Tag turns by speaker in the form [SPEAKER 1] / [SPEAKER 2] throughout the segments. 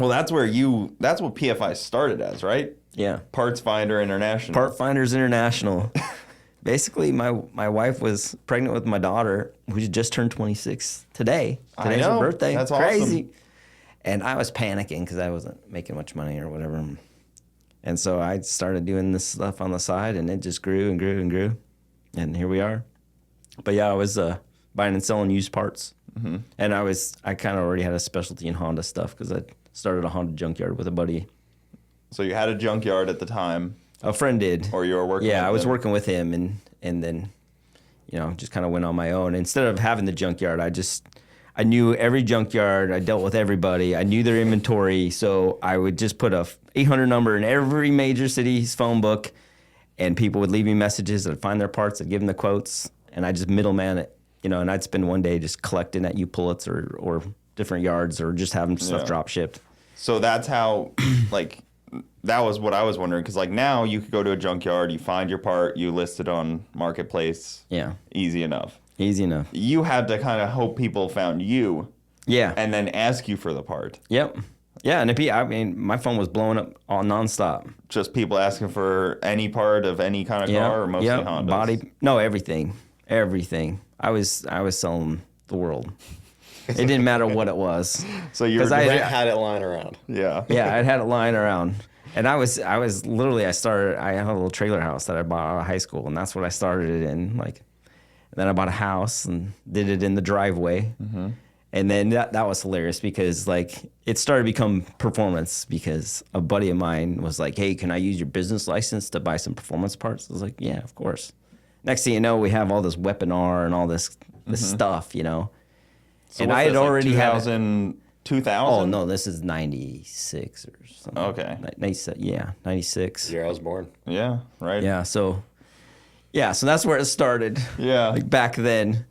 [SPEAKER 1] Well, that's what PFI started as, right?
[SPEAKER 2] Yeah.
[SPEAKER 1] Parts Finder International.
[SPEAKER 2] Part Finders International. Basically, my wife was pregnant with my daughter, who just turned 26 today. Today's her birthday.
[SPEAKER 1] That's
[SPEAKER 2] crazy.
[SPEAKER 1] Awesome.
[SPEAKER 2] And I was panicking because I wasn't making much money or whatever. And so I started doing this stuff on the side, and it just grew and grew and grew. And here we are. But yeah, I was buying and selling used parts. Mm-hmm. And I kind of already had a specialty in Honda stuff because I started a Honda junkyard with a buddy.
[SPEAKER 1] So you had a junkyard at the time.
[SPEAKER 2] A friend did.
[SPEAKER 1] Or you were working with him?
[SPEAKER 2] Yeah, I was working with him, and then, just kind of went on my own. Instead of having the junkyard, I knew every junkyard. I dealt with everybody. I knew their inventory, so I would just put a 800 number in every major city's phone book, and people would leave me messages. I'd find their parts. I'd give them the quotes, and I'd just middleman it, and I'd spend one day just collecting at U-Pullets or different yards or just having stuff drop shipped.
[SPEAKER 1] So that's how, that was what I was wondering, because now you could go to a junkyard, you find your part, you list it on Marketplace.
[SPEAKER 2] Yeah.
[SPEAKER 1] Easy enough.
[SPEAKER 2] Easy enough.
[SPEAKER 1] You had to kind of hope people found you.
[SPEAKER 2] Yeah.
[SPEAKER 1] And then ask you for the part.
[SPEAKER 2] Yep. Yeah, and my phone was blowing up all nonstop.
[SPEAKER 1] Just people asking for any part of any kind of car, or mostly Hondas?
[SPEAKER 2] Body. No, everything. Everything. I was selling the world. It didn't matter what it was.
[SPEAKER 1] So you
[SPEAKER 3] had it lying around.
[SPEAKER 1] Yeah.
[SPEAKER 2] Yeah, I had it lying around. And I had a little trailer house that I bought out of high school, and that's what I started it in. And then I bought a house and did it in the driveway. Mm-hmm. And then that was hilarious because it started to become performance because a buddy of mine was like, "Hey, can I use your business license to buy some performance parts?" I was like, "Yeah, of course." Next thing you know, we have all this Weapon R and all this stuff, So and I had already had
[SPEAKER 1] 2000?
[SPEAKER 2] Oh, no, this is 96 or something.
[SPEAKER 1] Okay.
[SPEAKER 2] 96.
[SPEAKER 3] The year I was born.
[SPEAKER 1] Yeah, right.
[SPEAKER 2] Yeah, so that's where it started.
[SPEAKER 1] Yeah.
[SPEAKER 2] Back then.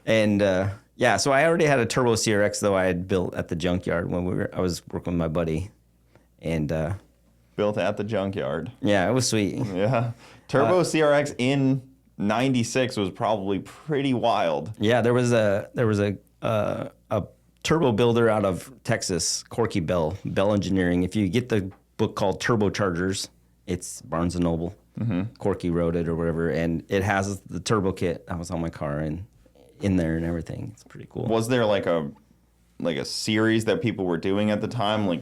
[SPEAKER 2] And, so I already had a Turbo CRX, though, I had built at the junkyard when I was working with my buddy. And
[SPEAKER 1] built at the junkyard.
[SPEAKER 2] Yeah, it was sweet.
[SPEAKER 1] Yeah. Turbo CRX in 96 was probably pretty wild.
[SPEAKER 2] Yeah, there was a turbo builder out of Texas, Corky Bell Engineering. If you get the book called Turbochargers, it's Barnes & Noble. Mm-hmm. Corky wrote it or whatever, and it has the turbo kit that was on my car and in there and everything. It's pretty cool.
[SPEAKER 1] Was there a series that people were doing at the time?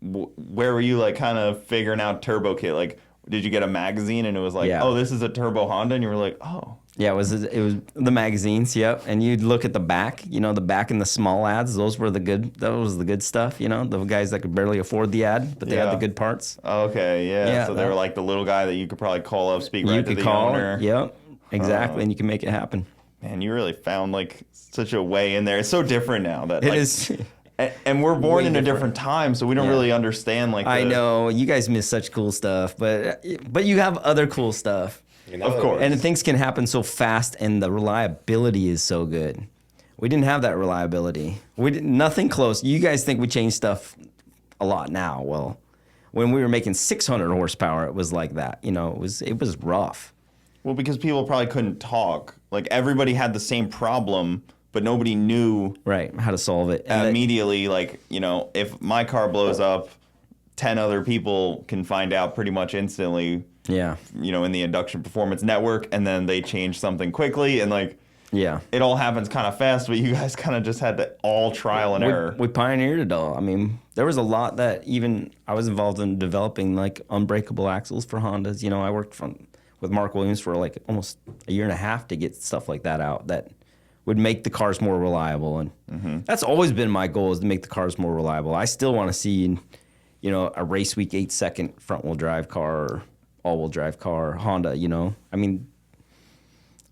[SPEAKER 1] Where were you kind of figuring out turbo kit? Did you get a magazine and it was oh, this is a turbo Honda, and you were like, oh. Yeah,
[SPEAKER 2] it was the magazines, yep. And you'd look at the back, the back and the small ads. That was the good stuff, the guys that could barely afford the ad, but they had the good parts.
[SPEAKER 1] Okay, yeah. So they were the little guy that you could probably call up, speak right to the owner.
[SPEAKER 2] Yep, exactly, and you can make it happen.
[SPEAKER 1] Man, you really found such a way in there. It's so different now that
[SPEAKER 2] it is.
[SPEAKER 1] And we're born in a different time, so we don't really understand
[SPEAKER 2] I know you guys miss such cool stuff, but you have other cool stuff.
[SPEAKER 1] Of course.
[SPEAKER 2] And things can happen so fast, and the reliability is so good. We didn't have that reliability. Nothing close. You guys think we changed stuff a lot now. Well, when we were making 600 horsepower, it was like that. It was rough.
[SPEAKER 1] Well, because people probably couldn't talk. Everybody had the same problem, but nobody knew
[SPEAKER 2] how to solve it.
[SPEAKER 1] Immediately, if my car blows up, 10 other people can find out pretty much instantly.
[SPEAKER 2] Yeah.
[SPEAKER 1] In the induction performance network, and then they change something quickly, and it all happens kind of fast, but you guys kind of just had to all trial and error.
[SPEAKER 2] We pioneered it all. I mean, there was a lot that even I was involved in developing unbreakable axles for Hondas. I worked with Mark Williams for almost a year and a half to get stuff like that out that would make the cars more reliable. And that's always been my goal, is to make the cars more reliable. I still want to see, a race week 8-second front wheel drive car or all-wheel drive car, Honda, I mean,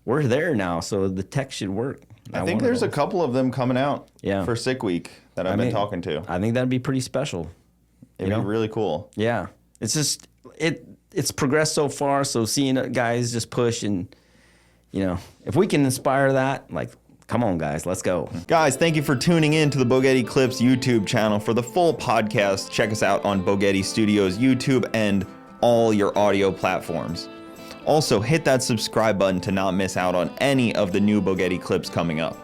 [SPEAKER 2] we're there now, so the tech should work.
[SPEAKER 1] I think there's a couple of them coming out for Sick Week that I've been talking to.
[SPEAKER 2] I think that'd be pretty special.
[SPEAKER 1] It'd be really cool.
[SPEAKER 2] Yeah. It's just, it's progressed so far, so seeing guys just push and, if we can inspire that, come on, guys, let's go.
[SPEAKER 1] Guys, thank you for tuning in to the Bogetti Clips YouTube channel. For the full podcast, check us out on Bogetti Studios YouTube and all your audio platforms. Also, hit that subscribe button to not miss out on any of the new Bogetti clips coming up.